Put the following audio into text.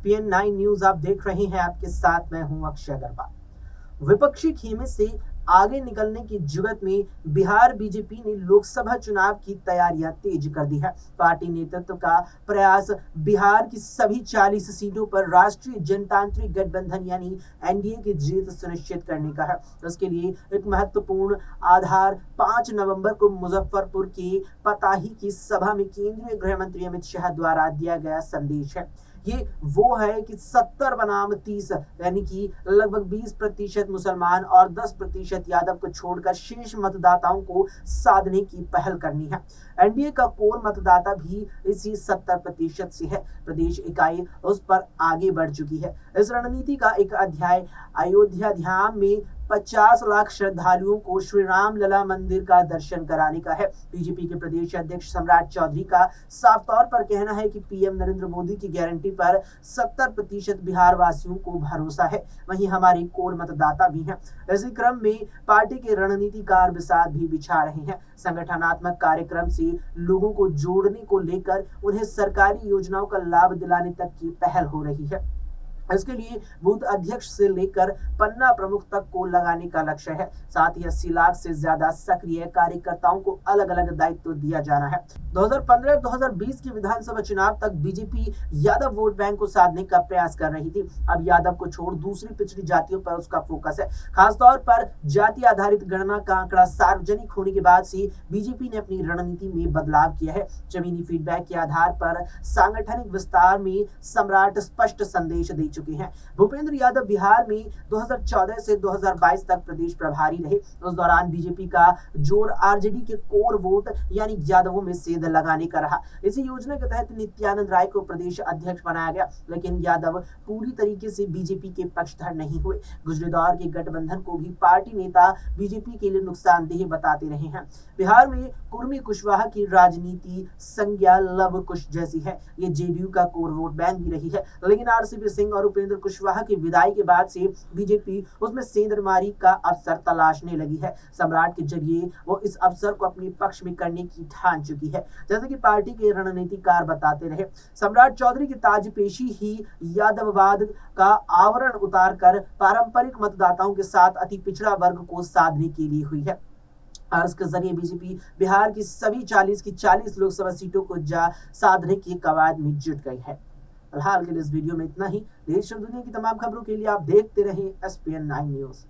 SPN9 news आप देख रहे हैं। आपके साथ मैं हूं अक्षय अग्रवाल। विपक्षी खेमे से आगे निकलने की जुगत में बिहार बीजेपी ने लोकसभा चुनाव की तैयारियां तेज कर दी है। पार्टी नेतृत्व का प्रयास बिहार की सभी 40 सीटों पर राष्ट्रीय जनतांत्रिक गठबंधन यानी एनडीए की जीत सुनिश्चित करने का है। उसके लिए एक महत्वपूर्ण आधार 5 नवंबर को मुजफ्फरपुर के पताही की सभा में केंद्रीय गृह मंत्री अमित शाह द्वारा दिया गया संदेश है। ये वो है कि 70 बनाम 30 यानी कि लगभग 20% मुसलमान और 10% यादव को छोड़कर शेष मतदाताओं को साधने की पहल करनी है। एनडीए का कोर मतदाता भी इसी 70% से है। प्रदेश इकाई उस पर आगे बढ़ चुकी है। इस रणनीति का एक अध्याय अयोध्या धाम में 50 लाख श्रद्धालुओं को श्री राम लला मंदिर का दर्शन कराने का है। बीजेपी के प्रदेश अध्यक्ष सम्राट चौधरी का साफ तौर पर कहना है कि पीएम नरेंद्र मोदी की गारंटी पर 70% बिहार वासियों को भरोसा है। वहीं हमारे कोर मतदाता भी हैं। इसी क्रम में पार्टी के रणनीतिकार बिसात भी बिछा रहे हैं। संगठनात्मक कार्यक्रम से लोगों को जोड़ने को लेकर उन्हें सरकारी योजनाओं का लाभ दिलाने तक की पहल हो रही है। इसके लिए बूथ अध्यक्ष से लेकर पन्ना प्रमुख तक को लगाने का लक्ष्य है। साथ ही 80 लाख से ज्यादा सक्रिय कार्यकर्ताओं को अलग अलग दायित्व दिया जाना है। 2015-2020 के विधानसभा चुनाव तक बीजेपी यादव वोट बैंक को साधने का प्रयास कर रही थी। अब यादव को छोड़ दूसरी पिछड़ी जातियों पर उसका फोकस है। खासतौर पर जाति आधारित गणना का आंकड़ा सार्वजनिक होने के बाद से बीजेपी ने अपनी रणनीति में बदलाव किया है। जमीनी फीडबैक के आधार पर सांगठनिक विस्तार में सम्राट स्पष्ट संदेश दे चुके हैं। भूपेंद्र यादव बिहार में 2014 से 2022 तक प्रदेश प्रभारी रहे। उस दौरान बीजेपी का जोर आरजेडी के कोर वोट यानी यादवों में सेंध लगाने का रहा। इसी योजना के तहत नित्यानंद राय को प्रदेश अध्यक्ष बनाया गया, लेकिन यादव पूरी तरीके से बीजेपी के पक्षधर नहीं हुए। गुजरे दौर के गठबंधन को भी पार्टी नेता बीजेपी के लिए नुकसानदेह बताते रहे हैं। बिहार में कुर्मी कुशवाहा की राजनीति संज्ञा लव कुश जैसी है। ये जेडीयू का कोर वोट बैंक भी रही है, लेकिन आरसीपी सिंह और उपेंद्र कुशवाहा की विदाई के बाद से बीजेपी उसमें सेंधमारी का अवसर तलाशने लगी है। सम्राट के जरिए वो इस अवसर को अपने पक्ष में करने की ठान चुकी है। जैसे कि पार्टी के रणनीतिकार बताते रहे, सम्राट चौधरी की ताजपेशी ही यादववाद का आवरण उतारकर पारंपरिक मतदाताओं के साथ अति पिछड़ा वर्ग को साधने के लिए हुई है। और इसके जरिए बीजेपी बिहार की सभी 40 लोकसभा सीटों को साधने की कवायद में जुट गई है। फिलहाल के लिए इस वीडियो में इतना ही। देश और दुनिया की तमाम खबरों के लिए आप देखते रहें SPN9 न्यूज।